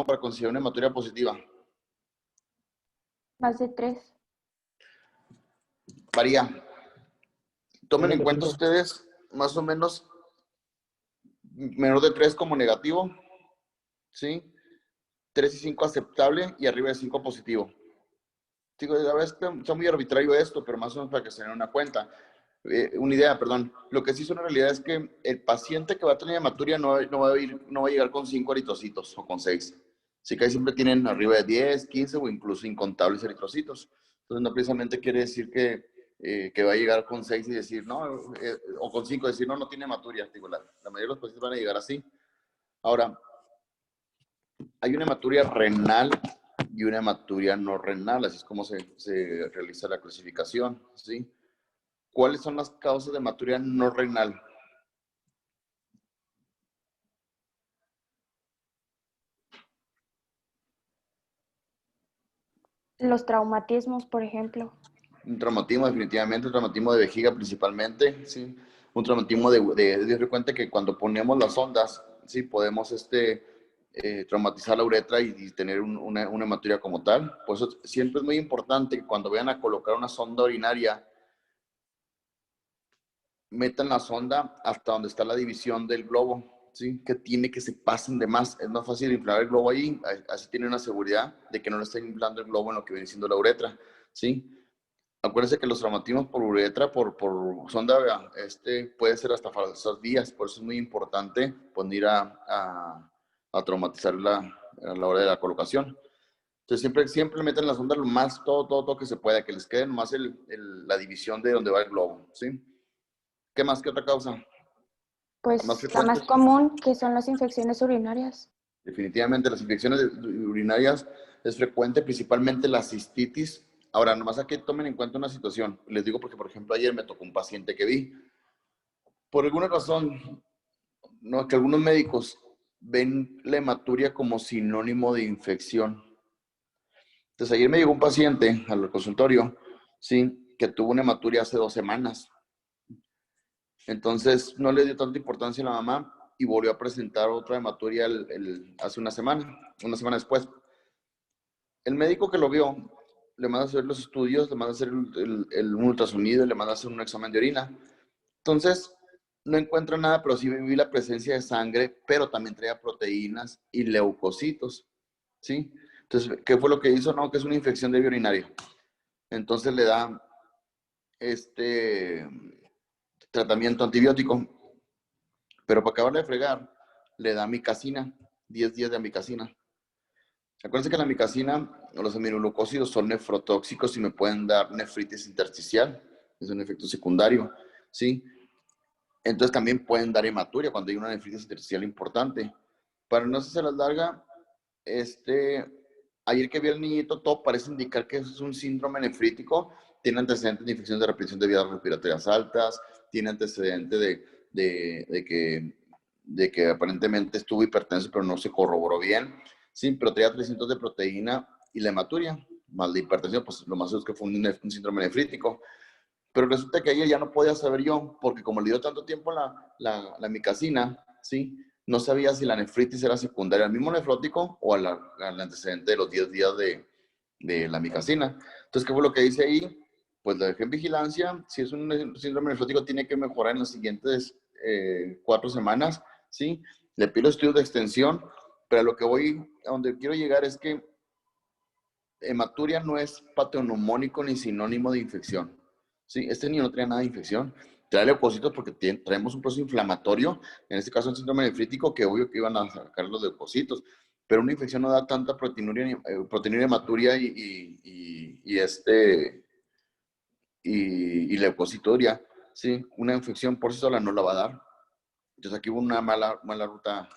para considerar una hematuria positiva? Más de 3. Varía. Tomen en Menos de cuenta 5. ustedes más o menos menor de 3 como negativo, ¿sí? 3 y 5 aceptable y arriba de 5 positivo. Digo, a veces está muy arbitrario esto, pero más o menos para que se den una cuenta. Una idea, perdón. Lo que sí es una realidad es que el paciente que va a tener hematuria no va a llegar con 5 eritrocitos o con 6. Sí que ahí siempre tienen arriba de 10, 15 o incluso incontables eritrocitos. Entonces no precisamente quiere decir que va a llegar con 6 y decir, no, o con 5 decir, no, no tiene hematuria. Digo, la mayoría de los pacientes van a llegar así. Ahora, hay una hematuria renal y una hematuria no renal, así es como se realiza la clasificación, ¿sí? ¿Cuáles son las causas de hematuria no renal? Los traumatismos, por ejemplo. Un traumatismo, definitivamente, un traumatismo de vejiga principalmente, ¿sí? Un traumatismo de frecuente que cuando ponemos las sondas, ¿sí? Podemos traumatizar la uretra y tener una hematuria como tal. Por eso siempre es muy importante que cuando vayan a colocar una sonda urinaria, metan la sonda hasta donde está la división del globo, ¿sí? Que tiene que se pasen de más. Es más fácil inflar el globo ahí, así tiene una seguridad de que no le estén inflando el globo en lo que viene siendo la uretra, ¿sí? Acuérdense que los traumatismos por uretra, por sonda, puede ser hasta falsas vías, por eso es muy importante ir a traumatizarla a la hora de la colocación. Entonces siempre meten la sonda lo más, todo que se pueda, que les quede nomás la división de donde va el globo, ¿sí? ¿Qué más? ¿Qué otra causa? Más Pues la frecuente. más común, que son las infecciones urinarias. Definitivamente las infecciones urinarias es frecuente, principalmente la cistitis. Ahora, nomás aquí tomen en cuenta una situación. Les digo porque, por ejemplo, ayer me tocó un paciente que vi. Por alguna razón, no, que algunos médicos ven la hematuria como sinónimo de infección. Entonces, ayer me llegó un paciente al consultorio, sí, que tuvo una hematuria hace 2 semanas. Entonces, no le dio tanta importancia a la mamá y volvió a presentar otra hematuria hace una semana después. El médico que lo vio le manda a hacer los estudios, le manda a hacer un ultrasonido, le manda a hacer un examen de orina. Entonces, no encuentra nada, pero sí vi la presencia de sangre, pero también traía proteínas y leucocitos, ¿sí? Entonces, ¿qué fue lo que hizo? No, que es una infección de vía urinaria. Entonces le da este tratamiento antibiótico, pero para acabar de fregar, le da amicacina, 10 días de amicacina. Acuérdense que la amicacina o los aminoglucósidos son nefrotóxicos y me pueden dar nefritis intersticial, es un efecto secundario, ¿sí? Entonces también pueden dar hematuria cuando hay una nefritis intersticial importante. Para no hacerse las larga, ayer que vi al niñito, todo parece indicar que es un síndrome nefrítico, tiene antecedentes de infección de repetición de vías respiratorias altas, tiene antecedentes de que aparentemente estuvo hipertenso, pero no se corroboró bien. Sí, pero tenía 300 de proteína y la hematuria, más la hipertensión, pues lo más seguro es que fue un síndrome nefrítico. Pero resulta que ayer ya no podía saber yo, porque como le dio tanto tiempo la micacina, ¿sí? No sabía si la nefritis era secundaria al mismo nefrótico o al antecedente de los 10 días de la micacina. Entonces, ¿qué fue lo que hice ahí? Pues la dejé en vigilancia. Si es un síndrome nefrótico, tiene que mejorar en las siguientes 4 semanas, ¿sí? Le pido estudios de extensión, pero a donde quiero llegar es que hematuria no es patognomónico ni sinónimo de infección. ¿Sí? Este niño no trae nada de infección, trae leucocitos porque traemos un proceso inflamatorio, en este caso un síndrome nefrítico, que obvio que iban a sacar los leucocitos, pero una infección no da tanta proteinuria hematuria y leucocitoria, ¿sí? Una infección por sí sola no la va a dar. Entonces aquí hubo una mala ruta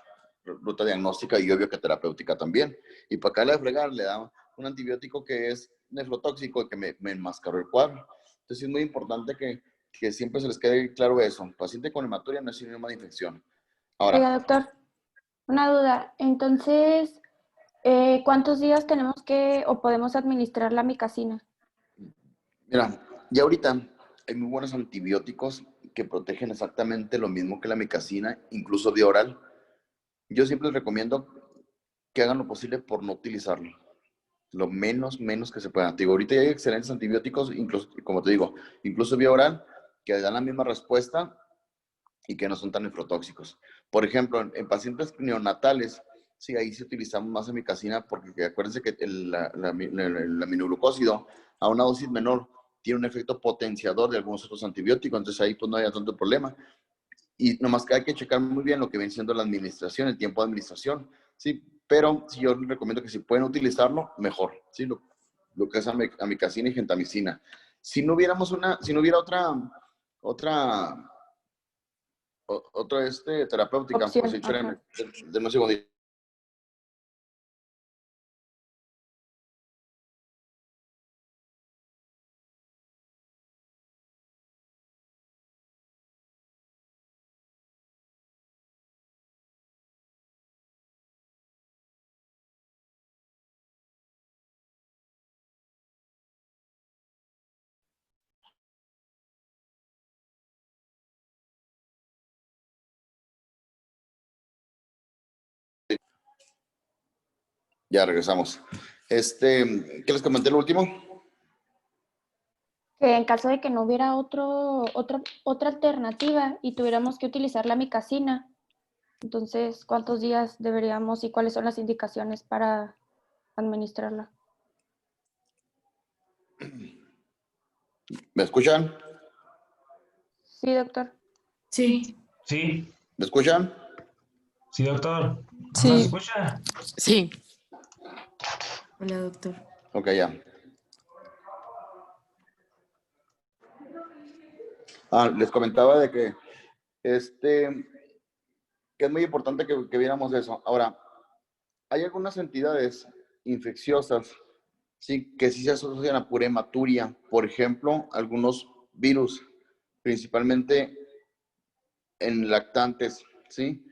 diagnóstica y obvio que terapéutica también. Y para acá de fregar le da un antibiótico que es nefrotóxico y que me enmascaró el cuadro. Entonces es muy importante que siempre se les quede claro eso. Paciente con hematuria no es sinónimo de infección. Ahora, Oiga, doctor, una duda. Entonces, ¿cuántos días tenemos que o podemos administrar la micacina? mira, ya ahorita hay muy buenos antibióticos que protegen exactamente lo mismo que la micacina, incluso vía oral. Yo siempre les recomiendo que hagan lo posible por no utilizarlo. Lo menos que se pueda. Te digo, ahorita ya hay excelentes antibióticos, incluso, como te digo, incluso vía oral, que dan la misma respuesta y que no son tan nefrotóxicos. Por ejemplo, en pacientes neonatales, sí, ahí sí utilizamos más amikacina porque acuérdense que el aminoglucósido a una dosis menor tiene un efecto potenciador de algunos otros antibióticos, entonces ahí pues no hay tanto problema. Y nomás que hay que checar muy bien lo que viene siendo la administración, el tiempo de administración, ¿sí? Pero sí, yo les recomiendo que si pueden utilizarlo, mejor, ¿sí? Lo que es amikacina y gentamicina. Si no hubiéramos si no hubiera otra terapéutica, pues Opción, échale ajá. de un segundo. Ya regresamos. ¿Qué les comenté lo último? Que en caso de que no hubiera otra alternativa y tuviéramos que utilizar la micacina, entonces, ¿cuántos días deberíamos y cuáles son las indicaciones para administrarla? ¿Me escuchan? Sí, doctor. Sí, Sí, ¿Me escuchan? sí, doctor. ¿No nos sí, escucha? sí. Hola, doctor. Ok, ya. Les comentaba de que es muy importante que viéramos eso. Ahora, hay algunas entidades infecciosas, sí, que sí se asocian a pura hematuria. Por ejemplo, algunos virus, principalmente en lactantes, ¿sí?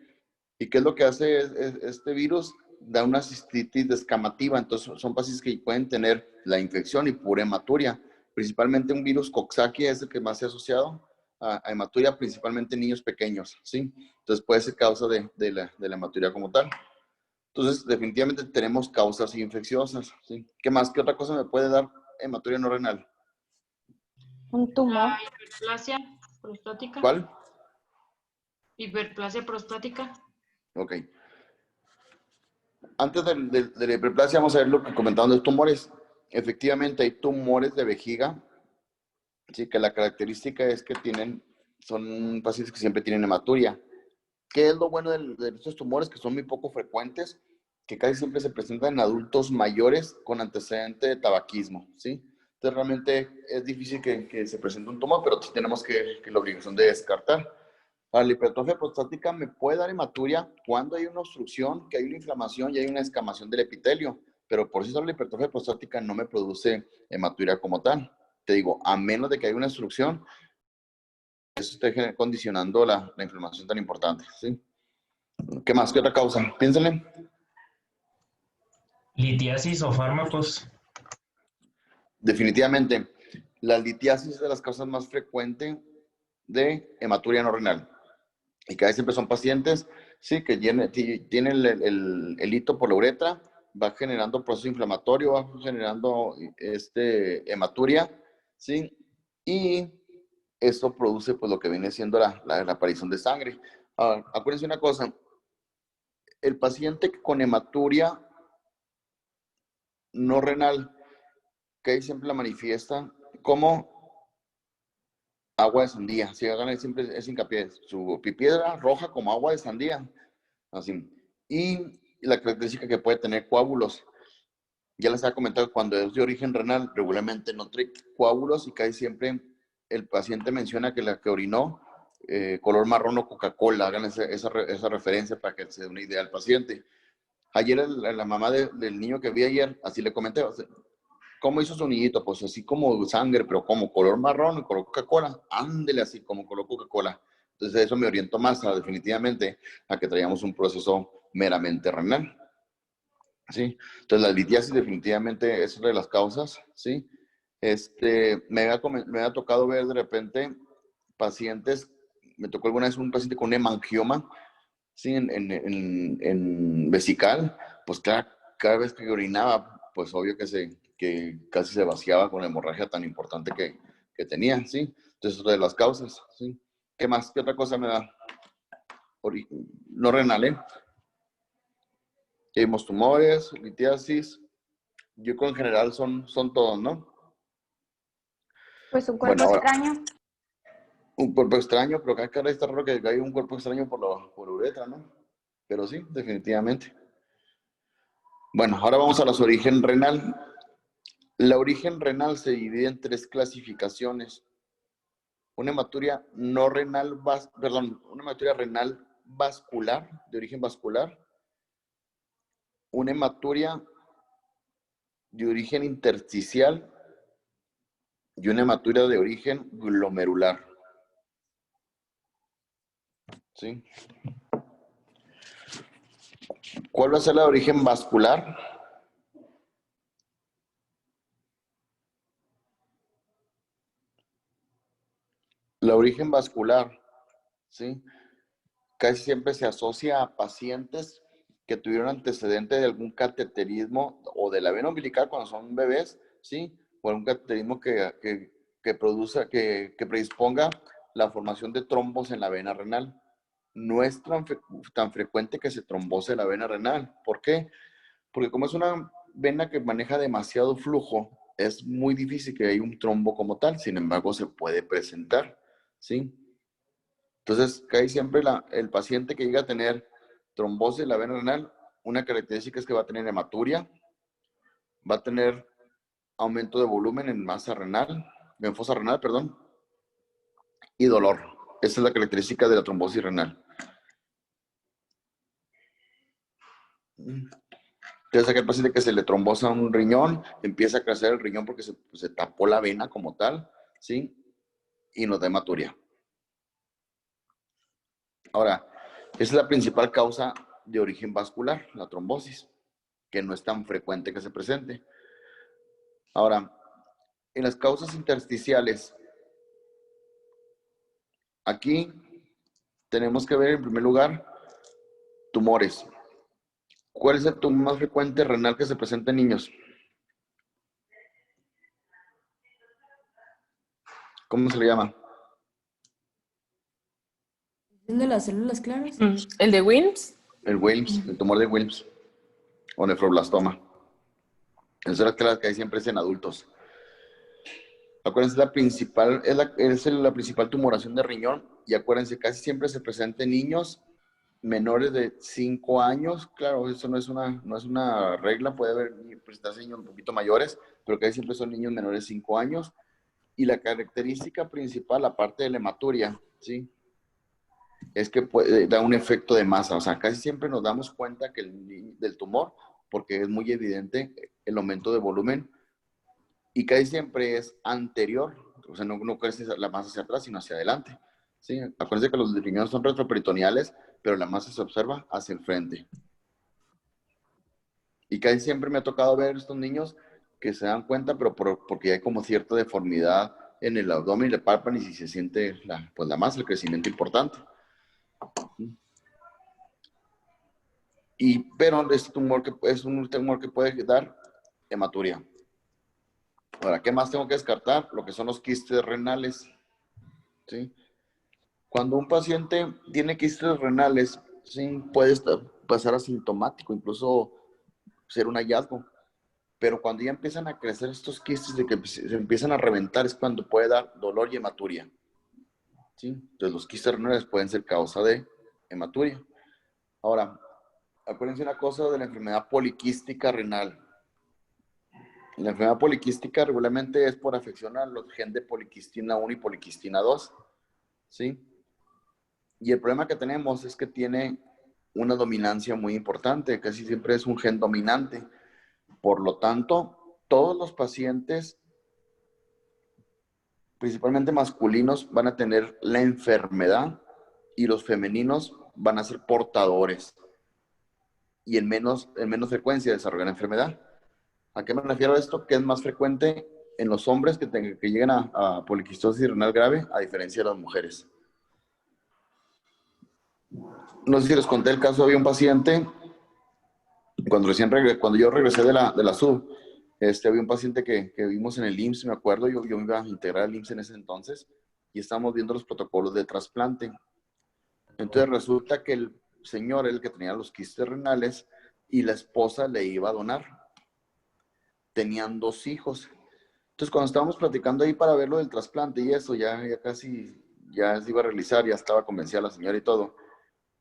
¿Y qué es lo que hace este virus? Da una cistitis descamativa, entonces son pacientes que pueden tener la infección y pura hematuria. Principalmente un virus Coxsackie es el que más se ha asociado a hematuria, principalmente en niños pequeños, ¿sí? Entonces puede ser causa de la hematuria como tal. Entonces, definitivamente tenemos causas infecciosas, ¿sí? ¿Qué más? ¿Qué otra cosa me puede dar hematuria no renal? Un tumor. La hiperplasia prostática. ¿Cuál? Hiperplasia prostática. Ok. Antes de la hiperplasia, vamos a ver lo que comentaban de los tumores. Efectivamente, hay tumores de vejiga, sí, que la característica es que son pacientes que siempre tienen hematuria. ¿Qué es lo bueno de estos tumores? Que son muy poco frecuentes, que casi siempre se presentan en adultos mayores con antecedente de tabaquismo, ¿sí? Entonces, realmente es difícil que se presente un tumor, pero sí tenemos que la obligación de descartar. Para la hipertrofia prostática me puede dar hematuria cuando hay una obstrucción, que hay una inflamación y hay una escamación del epitelio, pero por sí sola la hipertrofia prostática no me produce hematuria como tal. Te digo, a menos de que haya una obstrucción, eso esté condicionando la inflamación tan importante, ¿sí? ¿Qué más? ¿Qué otra causa? Piénsenle. Litiasis o fármacos. Definitivamente, la litiasis es de las causas más frecuentes de hematuria no renal. Y casi siempre son pacientes, sí, que tienen el hito por la uretra, va generando proceso inflamatorio, va generando hematuria, sí, y eso produce pues lo que viene siendo la aparición de sangre. Acuérdense una cosa, el paciente con hematuria no renal, que ahí siempre la manifiesta como agua de sandía. Si hagan siempre es hincapié, su pipiedra roja como agua de sandía, así. Y la característica que puede tener coágulos. Ya les había comentado, cuando es de origen renal, regularmente no trae coágulos y casi siempre el paciente menciona que la que orinó, color marrón o Coca-Cola. Hagan esa referencia para que se dé una idea al paciente. Ayer la mamá del niño que vi ayer, así le comenté, o sea, ¿cómo hizo su niñito? Pues así como sangre, pero como color marrón y color Coca-Cola. Ándele así, como color Coca-Cola. Entonces eso me orientó más definitivamente a que traíamos un proceso meramente renal. ¿Sí? Entonces la litiasis definitivamente es una de las causas, ¿sí? Me ha tocado ver de repente pacientes, me tocó alguna vez un paciente con hemangioma, ¿sí? En vesical, pues cada vez que orinaba, pues obvio que casi se vaciaba con la hemorragia tan importante que tenía, ¿sí? Entonces, otra de las causas, ¿sí? ¿Qué más? ¿Qué otra cosa me da? No renal, ¿eh? Vimos tumores, litiasis. Yo creo en general son todos, ¿no? Pues un Bueno, cuerpo ahora, extraño. un cuerpo extraño, pero acá está raro que hay un cuerpo extraño por uretra, ¿no? Pero sí, definitivamente. Bueno, ahora vamos a la origen renal. La origen renal se divide en 3 clasificaciones. Una hematuria no renal, una hematuria renal vascular, de origen vascular. Una hematuria de origen intersticial y una hematuria de origen glomerular. ¿Sí? ¿Cuál va a ser la de origen vascular? La origen vascular, ¿sí? Casi siempre se asocia a pacientes que tuvieron antecedente de algún cateterismo o de la vena umbilical cuando son bebés, ¿sí? O algún cateterismo que predisponga la formación de trombos en la vena renal. No es tan frecuente que se trombose la vena renal. ¿Por qué? Porque como es una vena que maneja demasiado flujo, es muy difícil que haya un trombo como tal. Sin embargo, se puede presentar, ¿sí? Entonces, casi siempre el paciente que llega a tener trombosis de la vena renal, una característica es que va a tener hematuria, va a tener aumento de volumen en masa renal, en fosa renal, perdón, y dolor. Esa es la característica de la trombosis renal. Entonces, aquel paciente que se le trombosa un riñón, empieza a crecer el riñón porque se tapó la vena como tal, ¿sí? Y nos da hematuria. Ahora, esa es la principal causa de origen vascular, la trombosis, que no es tan frecuente que se presente. Ahora, en las causas intersticiales, aquí tenemos que ver en primer lugar tumores. ¿Cuál es el tumor más frecuente renal que se presenta en niños? ¿Cómo se le llama? ¿El de las células claras? ¿El de Wilms? El Wilms, el tumor de Wilms o nefroblastoma. Esa es la que hay siempre es en adultos. Acuérdense, la principal tumoración de riñón y acuérdense, casi siempre se presenta en niños menores de 5 años. Claro, eso no es una regla, puede haber presentarse niños un poquito mayores, pero casi siempre son niños menores de 5 años. Y la característica principal, aparte de la hematuria, ¿sí? Es que da un efecto de masa. O sea, casi siempre nos damos cuenta del tumor porque es muy evidente el aumento de volumen y casi siempre es anterior, o sea, no crece la masa hacia atrás, sino hacia adelante. ¿Sí? Acuérdense que los riñones son retroperitoneales, pero la masa se observa hacia el frente. Y casi siempre me ha tocado ver estos niños que se dan cuenta, pero porque hay como cierta deformidad en el abdomen y le palpan y si se siente la masa, el crecimiento importante. Pero este tumor es un tumor que puede dar hematuria. Ahora, ¿qué más tengo que descartar? Lo que son los quistes renales. ¿Sí? Cuando un paciente tiene quistes renales, sí, puede pasar asintomático, incluso ser un hallazgo. Pero cuando ya empiezan a crecer estos quistes de que se empiezan a reventar es cuando puede dar dolor y hematuria. ¿Sí? Entonces los quistes renales pueden ser causa de hematuria. Ahora, acuérdense una cosa de la enfermedad poliquística renal. La enfermedad poliquística regularmente es por afección a los genes de poliquistina 1 y poliquistina 2. ¿Sí? Y el problema que tenemos es que tiene una dominancia muy importante, casi siempre es un gen dominante. Por lo tanto, todos los pacientes, principalmente masculinos, van a tener la enfermedad y los femeninos van a ser portadores y en menos frecuencia desarrollar la enfermedad. ¿A qué me refiero a esto? Que es más frecuente en los hombres que lleguen a poliquistosis renal grave a diferencia de las mujeres. No sé si les conté el caso, había un paciente Cuando yo regresé de la SUB, había un paciente que vimos en el IMSS, me acuerdo, yo me iba a integrar al IMSS en ese entonces, y estábamos viendo los protocolos de trasplante. Entonces resulta que el señor, el que tenía los quistes renales, y la esposa le iba a donar. Tenían 2 hijos. Entonces cuando estábamos platicando ahí para ver lo del trasplante y eso, ya casi, ya se iba a realizar, ya estaba convencida la señora y todo.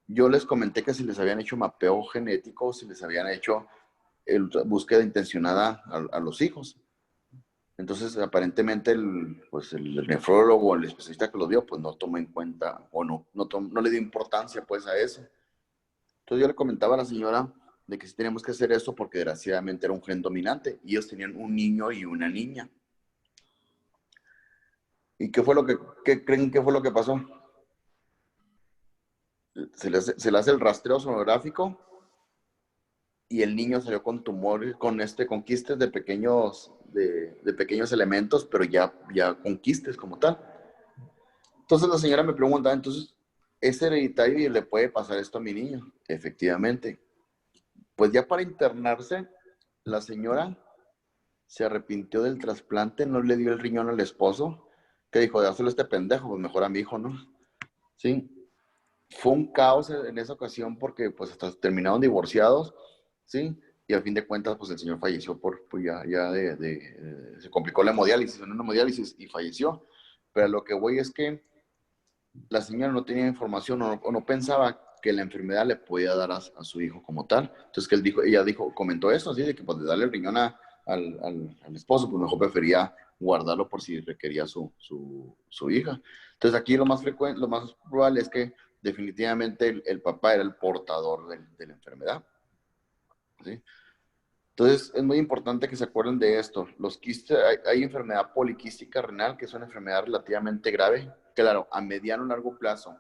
Yo les comenté que si les habían hecho mapeo genético, si les habían hecho búsqueda intencionada a los hijos. Entonces, aparentemente, el nefrólogo o el especialista que lo dio, pues no tomó en cuenta o no le dio importancia pues a eso. Entonces yo le comentaba a la señora de que sí teníamos que hacer eso porque desgraciadamente era un gen dominante y ellos tenían un niño y una niña. ¿Y qué creen que fue lo que pasó? Se le hace el rastreo sonográfico y el niño salió con tumores, con quistes de pequeños elementos, pero ya con quistes como tal. Entonces la señora me pregunta, entonces, ¿es hereditario y le puede pasar esto a mi niño? Efectivamente. Pues ya para internarse, la señora se arrepintió del trasplante, no le dio el riñón al esposo, que dijo, dáselo a este pendejo, pues mejor a mi hijo, ¿no? Sí. Fue un caos en esa ocasión porque pues hasta terminaron divorciados, ¿sí? Y a fin de cuentas, pues el señor falleció pues se complicó la hemodiálisis, en una hemodiálisis y falleció. Pero lo que voy es que la señora no tenía información o no pensaba que la enfermedad le podía dar a su hijo como tal. Entonces comentó eso, así de que pues de darle el riñón al esposo, pues mejor prefería guardarlo por si requería su hija. Entonces aquí lo más probable es que definitivamente el papá era el portador de la enfermedad. ¿Sí? Entonces es muy importante que se acuerden de esto. Los quistes, hay enfermedad poliquística renal, que es una enfermedad relativamente grave. Claro, a mediano o largo plazo.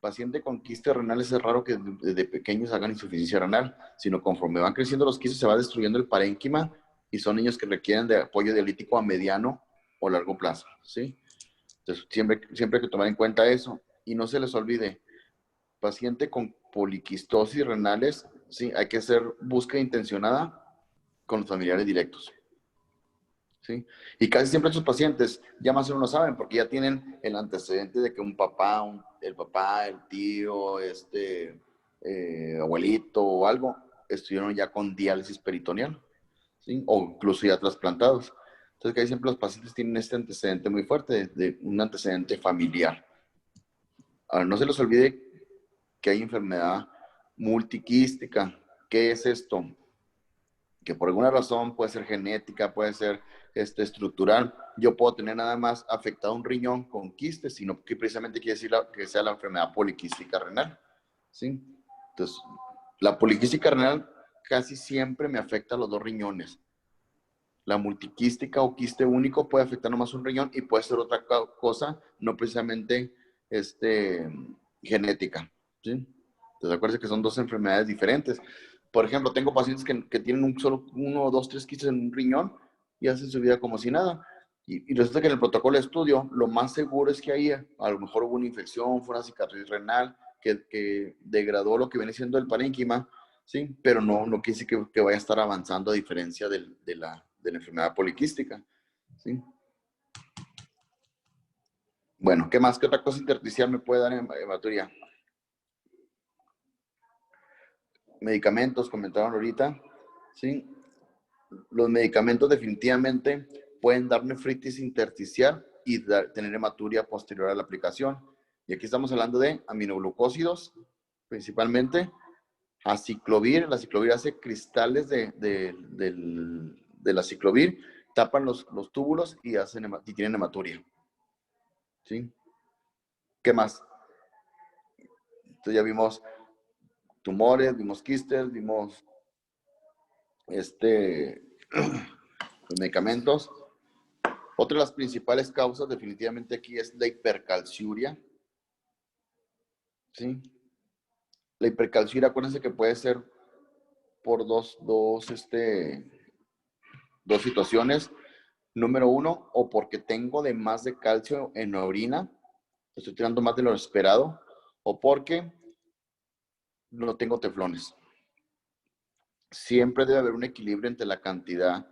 Paciente con quistes renales es raro que desde pequeños hagan insuficiencia renal, sino conforme van creciendo los quistes se va destruyendo el parénquima y son niños que requieren de apoyo dialítico a mediano o largo plazo. ¿Sí? Entonces siempre hay que tomar en cuenta eso. Y no se les olvide, paciente con poliquistosis renales, sí, hay que hacer búsqueda intencionada con los familiares directos. ¿Sí? Y casi siempre estos pacientes ya más o menos saben, porque ya tienen el antecedente de que el papá, el tío, abuelito o algo, estuvieron ya con diálisis peritoneal, ¿sí? O incluso ya trasplantados. Entonces casi siempre los pacientes tienen este antecedente muy fuerte, de un antecedente familiar. Ahora, no se les olvide que hay enfermedad multiquística. ¿Qué es esto? Que por alguna razón puede ser genética, puede ser estructural. Yo puedo tener nada más afectado un riñón con quistes, sino que precisamente quiere decir que sea la enfermedad poliquística renal. ¿Sí? Entonces, la poliquística renal casi siempre me afecta a los 2 riñones. La multiquística o quiste único puede afectar nomás un riñón y puede ser otra cosa, no precisamente genética. ¿Sí? Entonces, acuérdense que son 2 enfermedades diferentes. Por ejemplo, tengo pacientes que tienen solo 1, 2, 3 quistes en un riñón y hacen su vida como si nada. Y resulta que en el protocolo de estudio, lo más seguro es que ahí a lo mejor hubo una infección, fue una cicatriz renal que degradó lo que viene siendo el parénquima, ¿sí? Pero no quiere decir que vaya a estar avanzando a diferencia de la enfermedad poliquística, ¿sí? Bueno, ¿qué más? ¿Qué otra cosa intersticial me puede dar en hematuria? Medicamentos, comentaron ahorita, ¿sí? Los medicamentos definitivamente pueden dar nefritis intersticial y tener hematuria posterior a la aplicación. Y aquí estamos hablando de aminoglucósidos, principalmente, aciclovir. La aciclovir hace cristales de la aciclovir, tapan los túbulos y tienen hematuria. ¿Sí? ¿Qué más? Entonces ya vimos tumores, vimos quistes, vimos los medicamentos. Otra de las principales causas definitivamente aquí es la hipercalciuria. ¿Sí? La hipercalciuria, acuérdense que puede ser por dos situaciones. Número 1, o porque tengo de más de calcio en la orina, estoy tirando más de lo esperado, o porque no tengo teflones. siempre debe haber un equilibrio entre la cantidad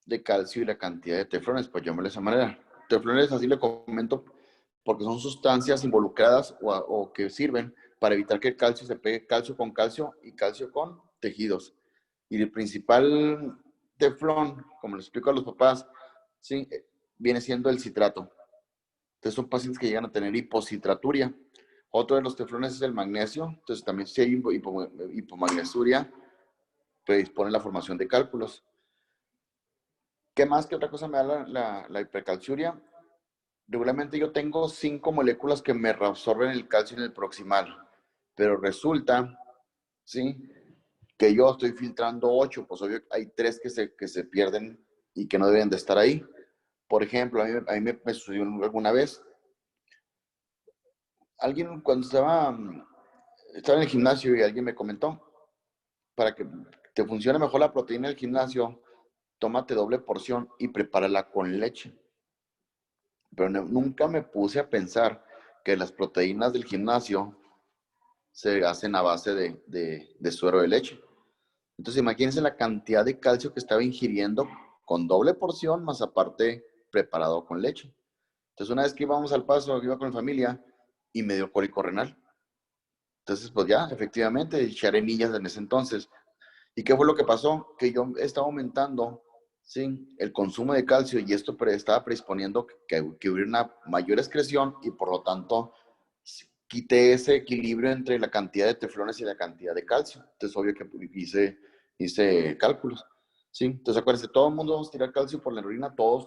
de calcio y la cantidad de teflones, pues llamémosle de esa manera. Teflones, así le comento, porque son sustancias involucradas o que sirven para evitar que el calcio se pegue calcio con calcio y calcio con tejidos. Y el principal teflón, como les explico a los papás, ¿sí? Viene siendo el citrato. Entonces son pacientes que llegan a tener hipocitraturia. Otro de los teflones es el magnesio. Entonces también si hay hipomagnesuria, predispone la formación de cálculos. ¿Qué más que otra cosa me da la hipercalciuria? Regularmente yo tengo 5 moléculas que me reabsorben el calcio en el proximal, pero resulta, ¿sí? Que yo estoy filtrando 8, pues obvio hay 3 que se pierden y que no deben de estar ahí. Por ejemplo, a mí me sucedió alguna vez, alguien cuando estaba en el gimnasio y alguien me comentó, para que te funcione mejor la proteína del gimnasio, tómate doble porción y prepárala con leche. Pero nunca me puse a pensar que las proteínas del gimnasio se hacen a base de suero de leche. Entonces imagínense la cantidad de calcio que estaba ingiriendo con doble porción, más aparte preparado con leche. Entonces una vez que íbamos al paso, iba con mi familia y me dio cólico renal. Entonces pues ya, efectivamente, eché arenillas en ese entonces. ¿Y qué fue lo que pasó? Que yo estaba aumentando, ¿sí? El consumo de calcio y esto estaba predisponiendo que hubiera una mayor excreción y por lo tanto quité ese equilibrio entre la cantidad de teflones y la cantidad de calcio. Entonces, obvio que hice cálculos, ¿sí? Entonces, acuérdense, todo el mundo vamos a tirar calcio por la orina, todos,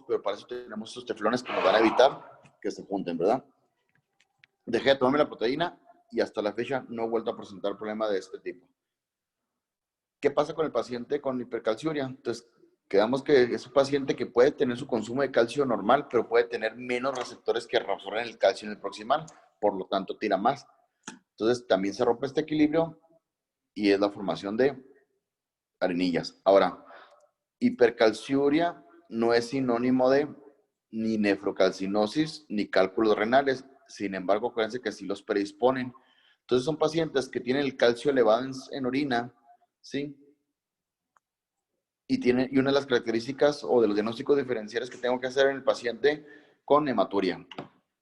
pero para eso tenemos estos teflones que nos van a evitar que se junten, ¿verdad? Dejé de tomarme la proteína y hasta la fecha no he vuelto a presentar problema de este tipo. ¿Qué pasa con el paciente con hipercalciuria? Entonces, quedamos que es un paciente que puede tener su consumo de calcio normal, pero puede tener menos receptores que reabsorben el calcio en el proximal, por lo tanto tira más. Entonces, también se rompe este equilibrio y es la formación de arenillas. Ahora, hipercalciuria no es sinónimo de ni nefrocalcinosis ni cálculos renales. Sin embargo, acuérdense que sí los predisponen. Entonces, son pacientes que tienen el calcio elevado en orina, ¿sí? Y una de las características o de los diagnósticos diferenciales que tengo que hacer en el paciente con hematuria,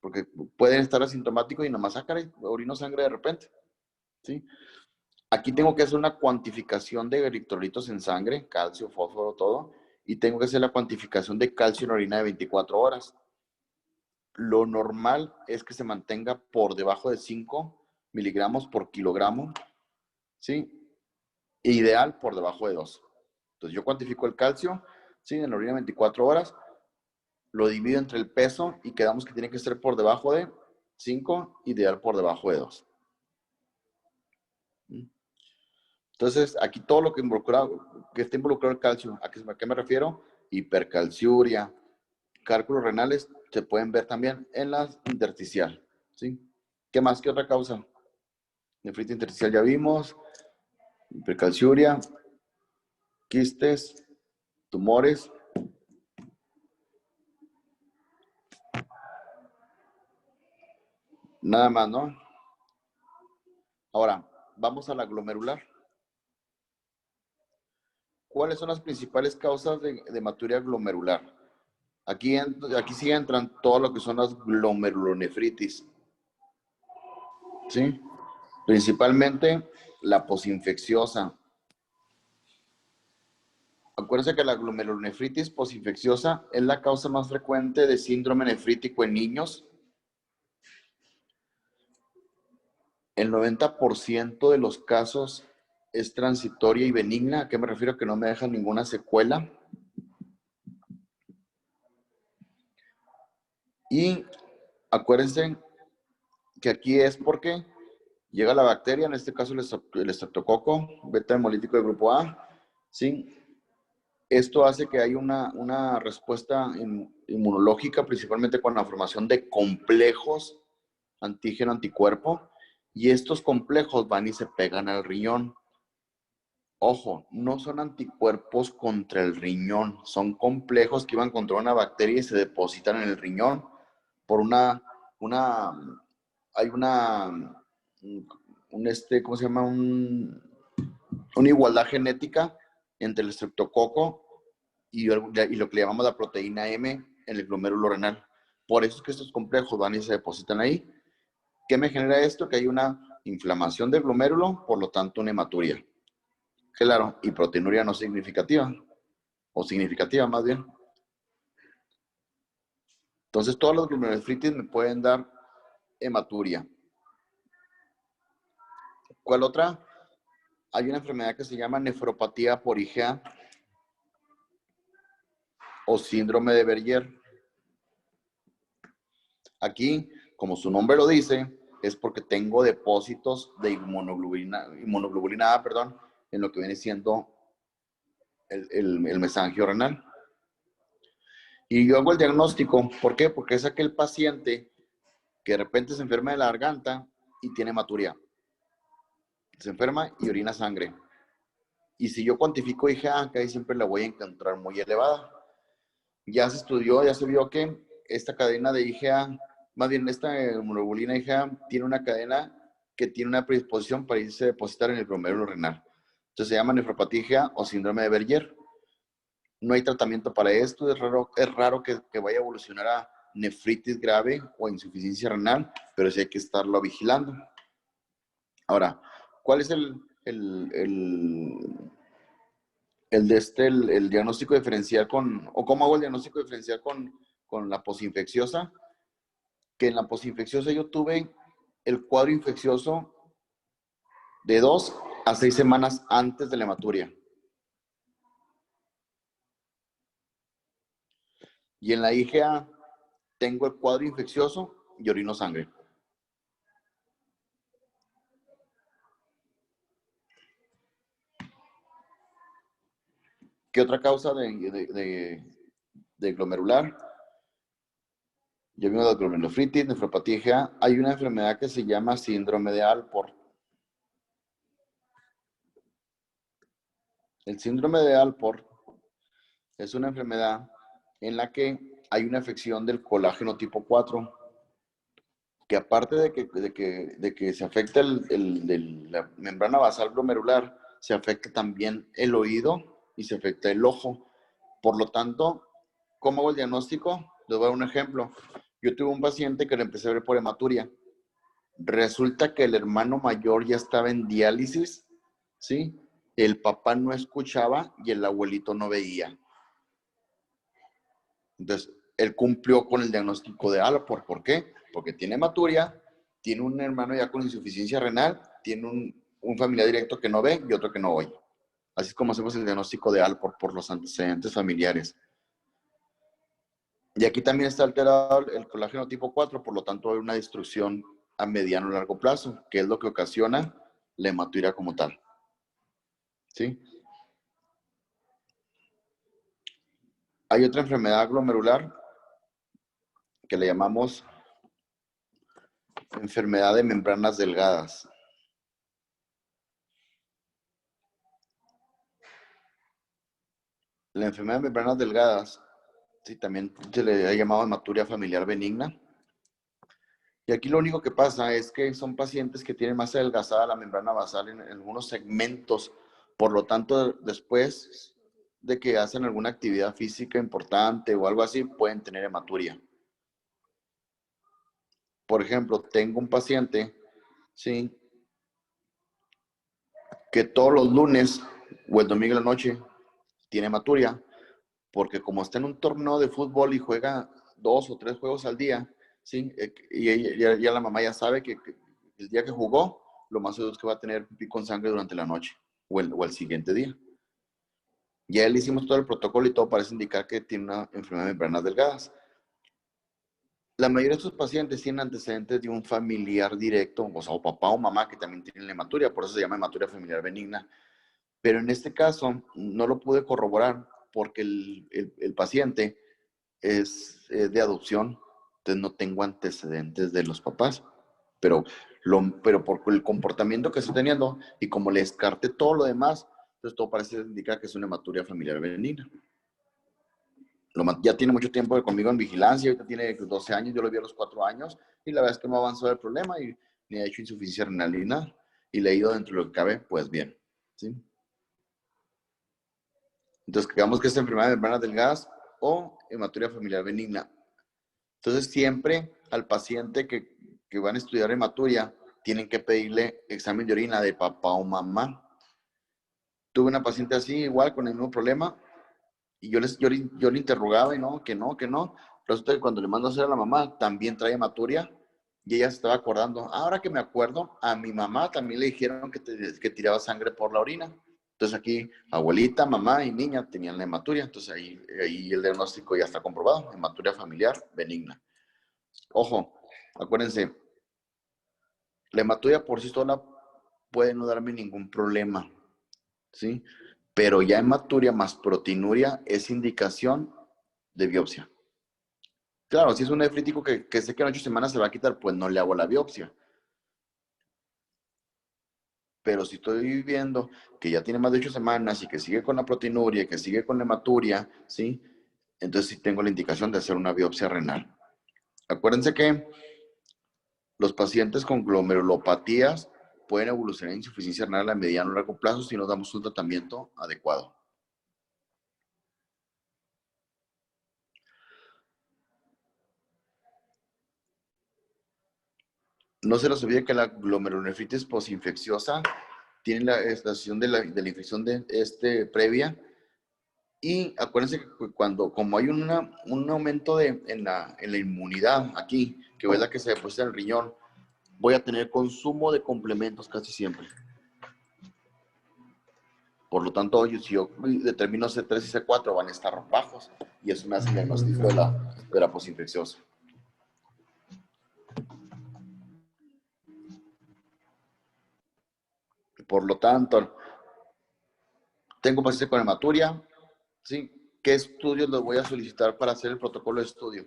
porque pueden estar asintomáticos y nomás sacan orino sangre de repente, ¿sí? Aquí tengo que hacer una cuantificación de electrolitos en sangre, calcio, fósforo, todo, y tengo que hacer la cuantificación de calcio en orina de 24 horas. Lo normal es que se mantenga por debajo de 5 miligramos por kilogramo, ¿sí? Ideal por debajo de 2. Entonces yo cuantifico el calcio, ¿sí? En la orina 24 horas, lo divido entre el peso y quedamos que tiene que ser por debajo de 5, ideal por debajo de 2. Entonces, aquí todo lo que esté involucrado el calcio, ¿a qué me refiero? Hipercalciuria, cálculos renales, se pueden ver también en la intersticial, ¿sí? ¿Qué más? ¿Qué otra causa? Nefritis intersticial ya vimos, hipercalciuria, quistes, tumores. Nada más, ¿no? Ahora, vamos a la glomerular. ¿Cuáles son las principales causas de hematuria glomerular? Aquí sí entran todo lo que son las glomerulonefritis, ¿sí? Principalmente la posinfecciosa. Acuérdense que la glomerulonefritis posinfecciosa es la causa más frecuente de síndrome nefrítico en niños. El 90% de los casos es transitoria y benigna. ¿A qué me refiero? Que no me deja ninguna secuela. Y acuérdense que aquí es porque llega la bacteria, en este caso el estreptococo, beta hemolítico de grupo A, ¿sí? Esto hace que haya una respuesta inmunológica, principalmente con la formación de complejos antígeno-anticuerpo, y estos complejos van y se pegan al riñón. Ojo, no son anticuerpos contra el riñón, son complejos que iban contra una bacteria y se depositan en el riñón por hay una, ¿cómo se llama? una igualdad genética entre el estreptococo y lo que le llamamos la proteína M en el glomérulo renal. Por eso es que estos complejos van y se depositan ahí. ¿Qué me genera esto? Que hay una inflamación del glomérulo, por lo tanto una hematuria. Claro, y proteinuria no significativa, o significativa más bien. Entonces, todos los glomerulonefritis me pueden dar hematuria. ¿Cuál otra? Hay una enfermedad que se llama nefropatía por IgA o síndrome de Berger. Aquí, como su nombre lo dice, es porque tengo depósitos de inmunoglobulina A, perdón, en lo que viene siendo el mesangio renal. Y yo hago el diagnóstico. ¿Por qué? Porque es aquel paciente que de repente se enferma de la garganta y tiene hematuria. Se enferma y orina sangre. Y si yo cuantifico IgA, que ahí siempre la voy a encontrar muy elevada. Ya se estudió, ya se vio que esta cadena de IgA, más bien esta hemoglobina IgA, tiene una cadena que tiene una predisposición para irse a depositar en el glomérulo renal. Entonces se llama nefropatía IgA o síndrome de Berger. No hay tratamiento para esto, es raro que vaya a evolucionar a nefritis grave o insuficiencia renal, pero sí hay que estarlo vigilando. Ahora, ¿cuál es el diagnóstico diferencial o cómo hago el diagnóstico diferencial con la posinfecciosa? Que en la posinfecciosa yo tuve el cuadro infeccioso de 2 a 6 semanas antes de la hematuria. Y en la IgA tengo el cuadro infeccioso y orino sangre. ¿Qué otra causa de glomerular? Ya vimos la glomerulonefritis, nefropatía IgA. Hay una enfermedad que se llama síndrome de Alport. El síndrome de Alport es una enfermedad en la que hay una afección del colágeno tipo 4, que aparte de que se afecta la membrana basal glomerular, se afecta también el oído y se afecta el ojo. Por lo tanto, ¿cómo hago el diagnóstico? Les voy a dar un ejemplo. Yo tuve un paciente que le empecé a ver por hematuria. Resulta que el hermano mayor ya estaba en diálisis, ¿sí? El papá no escuchaba y el abuelito no veía. Entonces, él cumplió con el diagnóstico de Alport. ¿Por qué? Porque tiene hematuria, tiene un hermano ya con insuficiencia renal, tiene un familiar directo que no ve y otro que no oye. Así es como hacemos el diagnóstico de Alport por los antecedentes familiares. Y aquí también está alterado el colágeno tipo 4, por lo tanto hay una destrucción a mediano y largo plazo, que es lo que ocasiona la hematuria como tal. ¿Sí? Hay otra enfermedad glomerular que le llamamos enfermedad de membranas delgadas. La enfermedad de membranas delgadas, sí, también se le ha llamado hematuria familiar benigna. Y aquí lo único que pasa es que son pacientes que tienen más adelgazada la membrana basal en algunos segmentos. Por lo tanto, después de que hacen alguna actividad física importante o algo así, pueden tener hematuria. Por ejemplo, tengo un paciente, ¿sí?, que todos los lunes o el domingo en la noche tiene hematuria, porque como está en un torneo de fútbol y juega 2 o 3 juegos al día, ¿sí? Y ya la mamá ya sabe que el día que jugó, lo más seguro es que va a tener pico en sangre durante la noche o el siguiente día. Ya le hicimos todo el protocolo y todo parece indicar que tiene una enfermedad de membranas delgadas. La mayoría de estos pacientes tienen antecedentes de un familiar directo, o sea, o papá o mamá que también tienen la hematuria, por eso se llama hematuria familiar benigna. Pero en este caso no lo pude corroborar porque el paciente es de adopción, entonces no tengo antecedentes de los papás. Pero por el comportamiento que estoy teniendo y como le descarté todo lo demás, entonces todo parece indicar que es una hematuria familiar benigna. Ya tiene mucho tiempo conmigo en vigilancia, ahorita tiene 12 años, yo lo vi a los 4 años, y la verdad es que no avanzó el problema y ni ha hecho insuficiencia renal ni nada, y le ha ido dentro de lo que cabe, pues bien, ¿sí? Entonces, digamos que es enfermedad de membranas delgadas o hematuria familiar benigna. Entonces, siempre al paciente que van a estudiar hematuria, tienen que pedirle examen de orina de papá o mamá. Tuve una paciente así, igual, con el mismo problema, y yo le interrogaba y no, que no, que no. Resulta que cuando le mando a hacer a la mamá, también trae hematuria, y ella se estaba acordando. Ahora que me acuerdo, a mi mamá también le dijeron que tiraba sangre por la orina. Entonces aquí, abuelita, mamá y niña tenían la hematuria. Entonces ahí el diagnóstico ya está comprobado, hematuria familiar benigna. Ojo, acuérdense, la hematuria por sí sola puede no darme ningún problema, ¿sí? Pero ya hematuria más proteinuria es indicación de biopsia. Claro, si es un nefrítico que sé que en 8 semanas se va a quitar, pues no le hago la biopsia. Pero si estoy viendo que ya tiene más de 8 semanas y que sigue con la proteinuria, que sigue con la hematuria, ¿sí? Entonces sí tengo la indicación de hacer una biopsia renal. Acuérdense que los pacientes con glomerulopatías pueden evolucionar en insuficiencia renal a mediano o largo plazo si no damos un tratamiento adecuado. No se les olvide que la glomerulonefritis posinfecciosa tiene la estación de la infección previa. Y acuérdense que como hay un aumento en la inmunidad aquí, que es la que se deposita en el riñón, voy a tener consumo de complementos casi siempre. Por lo tanto, si yo determino C3 y C4 van a estar bajos y eso me hace el diagnóstico de la posinfecciosa. Por lo tanto, tengo pacientes con hematuria, ¿sí? ¿Qué estudios les voy a solicitar para hacer el protocolo de estudio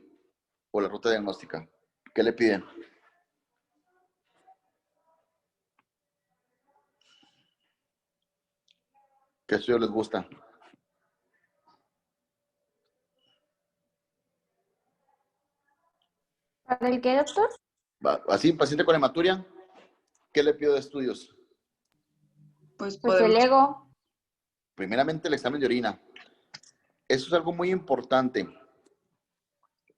o la ruta diagnóstica? ¿Qué le piden? ¿Qué estudio les gusta? ¿Para el qué, doctor? Así, paciente con hematuria, ¿qué le pido de estudios? Pues Pues el podemos. ego. Primeramente, el examen de orina. Eso es algo muy importante.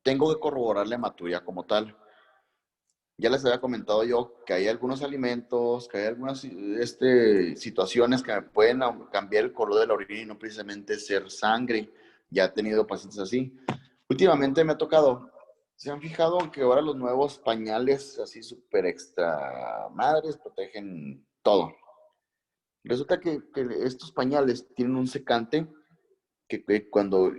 Tengo que corroborar la hematuria como tal. Ya les había comentado yo que hay algunos alimentos, que hay algunas situaciones que pueden cambiar el color de la orina y no precisamente ser sangre. Ya he tenido pacientes así. Últimamente me ha tocado, ¿se han fijado que ahora los nuevos pañales así súper extra madres protegen todo? Resulta que estos pañales tienen un secante que cuando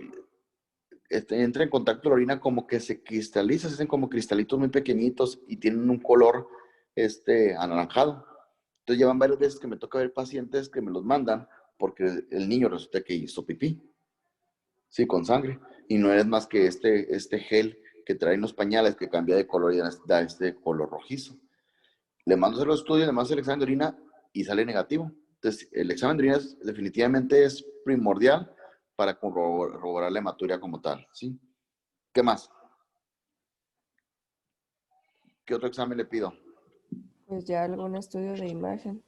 entra en contacto la orina como que se cristaliza, se hacen como cristalitos muy pequeñitos y tienen un color anaranjado. Entonces llevan varias veces que me toca ver pacientes que me los mandan porque el niño resulta que hizo pipí, sí, con sangre. Y no es más que este gel que traen los pañales que cambia de color y da este color rojizo. Le mando a hacer los estudios, le mando el examen de orina y sale negativo. Entonces, el examen de orina definitivamente es primordial para corroborar la hematuria como tal, ¿sí? ¿Qué más? ¿Qué otro examen le pido? Pues ya algún estudio de imagen.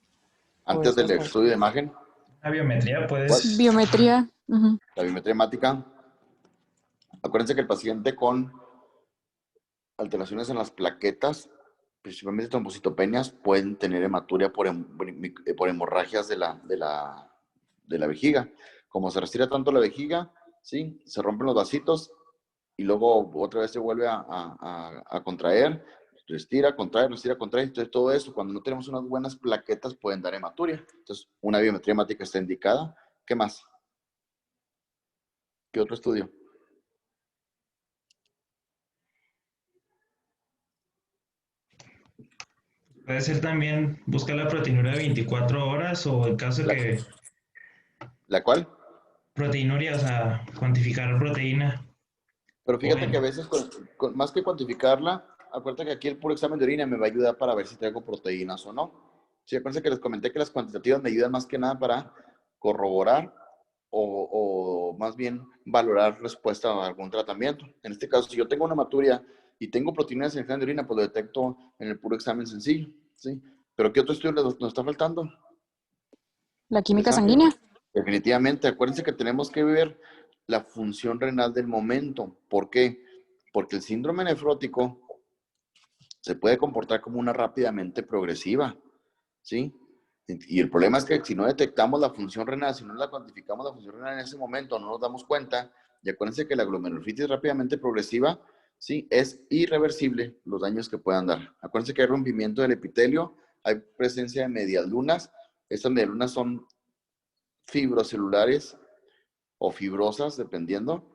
O Antes eso del hasta estudio de imagen, La biometría, ¿cuál? pues. Biometría. Ujú. La biometría hemática. Acuérdense que el paciente con alteraciones en las plaquetas, principalmente trombocitopenias, pueden tener hematuria por hemorragias de la vejiga. Como se retira tanto la vejiga, ¿sí? Se rompen los vasitos y luego otra vez se vuelve a contraer, respira, contrae, respira, contrae. Entonces todo eso, cuando no tenemos unas buenas plaquetas, pueden dar hematuria. Entonces, una biometría hemática está indicada. ¿Qué más? ¿Qué otro estudio? Puede ser también buscar la proteinuria de 24 horas o en caso de ¿La, que la cual? proteinuria, o sea, cuantificar proteína. Pero O fíjate que a veces, más que cuantificarla, acuérdate que aquí el puro examen de orina me va a ayudar para ver si traigo proteínas o no. Sí, acuérdense que les comenté que las cuantitativas me ayudan más que nada para corroborar o más bien valorar respuesta a algún tratamiento. En este caso, si yo tengo una hematuria y tengo proteínas en el examen de orina, pues lo detecto en el puro examen sencillo, ¿sí? Pero ¿qué otro estudio nos está faltando? La El química examen. sanguínea. Definitivamente, acuérdense que tenemos que ver la función renal del momento. ¿Por qué? Porque el síndrome nefrótico se puede comportar como una rápidamente progresiva, ¿sí? Y el problema es que si no detectamos la función renal, si no la cuantificamos la función renal en ese momento, no nos damos cuenta, y acuérdense que la glomerulofritis rápidamente progresiva, ¿sí? Es irreversible los daños que puedan dar. Acuérdense que hay rompimiento del epitelio, hay presencia de medialunas. Estas medialunas son fibrocelulares o fibrosas, dependiendo.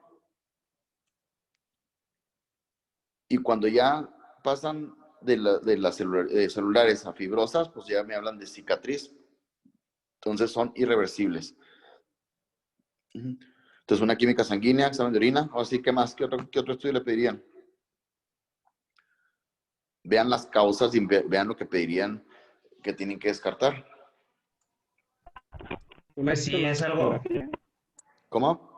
Y cuando ya pasan de las celulares a fibrosas, pues ya me hablan de cicatriz. Entonces son irreversibles. Entonces una química sanguínea, examen de orina. Ahora sí, ¿qué más? ¿Qué otro estudio le pedirían? Vean las causas y vean lo que pedirían que tienen que descartar. Pues sí, es algo. ¿Cómo?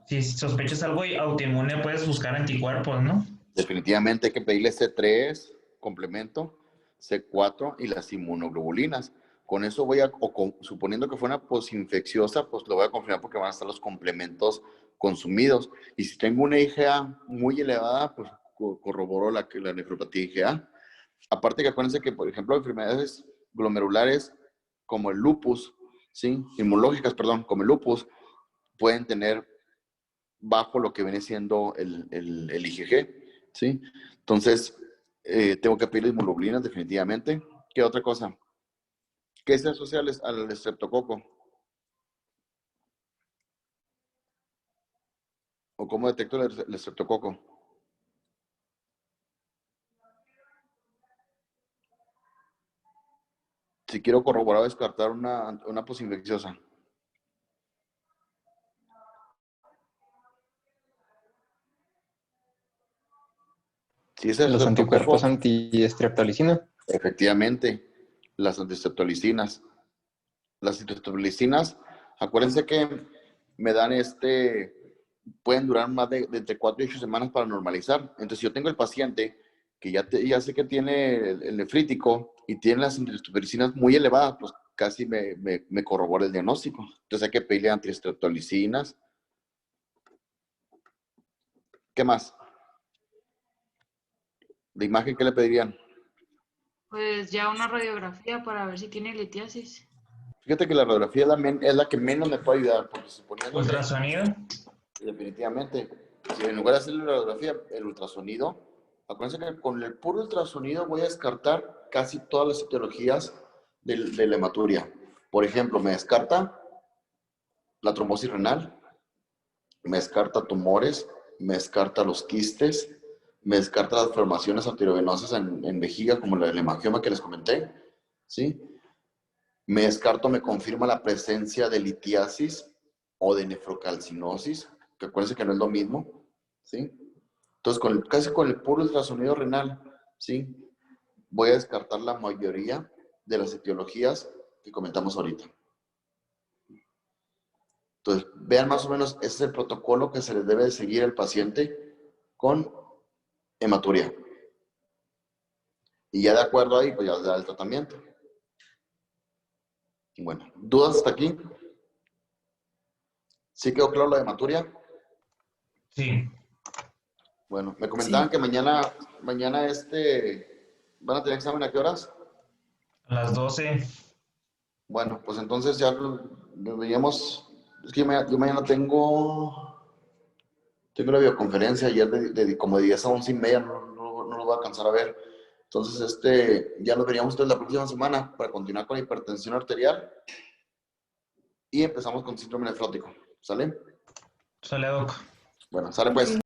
Si sospechas algo autoinmune, puedes buscar anticuerpos, ¿no? Definitivamente hay que pedirle C3, complemento, C4 y las inmunoglobulinas. Con eso voy a, suponiendo que fue una posinfecciosa, pues lo voy a confirmar porque van a estar los complementos consumidos. Y si tengo una IgA muy elevada, pues corroboro la nefropatía IgA. Aparte que acuérdense que, por ejemplo, enfermedades glomerulares como el lupus, ¿sí? Inmunológicas, perdón, como el lupus, pueden tener bajo lo que viene siendo el IgG, ¿sí? Entonces, tengo que pedir inmunoglobulinas definitivamente. ¿Qué otra cosa? ¿Qué se asocia al estreptococo? ¿O cómo detecto el estreptococo? Si quiero corroborar o descartar una posinfecciosa. Si es el Los anticuerpos estreptococo, antiestreptolicina. efectivamente, las antistreptolicinas. Las antistreptolicinas, acuérdense que me dan pueden durar más de entre 4 y 8 semanas para normalizar. Entonces, si yo tengo el paciente que ya sé que tiene el nefrítico y tiene las antistreptolicinas muy elevadas, pues casi me corrobora el diagnóstico. Entonces, hay que pedirle antistreptolicinas. ¿Qué más? ¿De imagen qué le pedirían? Pues ya una radiografía para ver si tiene litiasis. Fíjate que la radiografía es la que menos me puede ayudar, porque suponiendo Ultrasonido. definitivamente, si en lugar de hacer la radiografía, el ultrasonido, acuérdense que con el puro ultrasonido voy a descartar casi todas las etiologías de la hematuria. Por ejemplo, me descarta la trombosis renal, me descarta tumores, me descarta los quistes, me descarta las formaciones arteriovenosas en vejiga, como el hemangioma que les comenté, ¿sí? Me descarto, me confirma la presencia de litiasis o de nefrocalcinosis, que acuérdense que no es lo mismo, ¿sí? Entonces, casi con el puro ultrasonido renal, ¿sí? Voy a descartar la mayoría de las etiologías que comentamos ahorita. Entonces, vean más o menos, ese es el protocolo que se le debe de seguir al paciente con hematuria. Y ya de acuerdo ahí, pues ya se da el tratamiento. Y bueno, ¿dudas hasta aquí? ¿Sí quedó claro la hematuria? Sí. Bueno, me comentaban que mañana ¿van a tener examen a qué horas? A las 12. Bueno, pues entonces ya veíamos, es que yo mañana tengo una videoconferencia ayer de como de 10 a 11:30, no lo voy a alcanzar a ver. Entonces, ya nos veríamos entonces la próxima semana para continuar con la hipertensión arterial y empezamos con síndrome nefrótico, ¿sale? Sale, doc. Bueno, sale pues.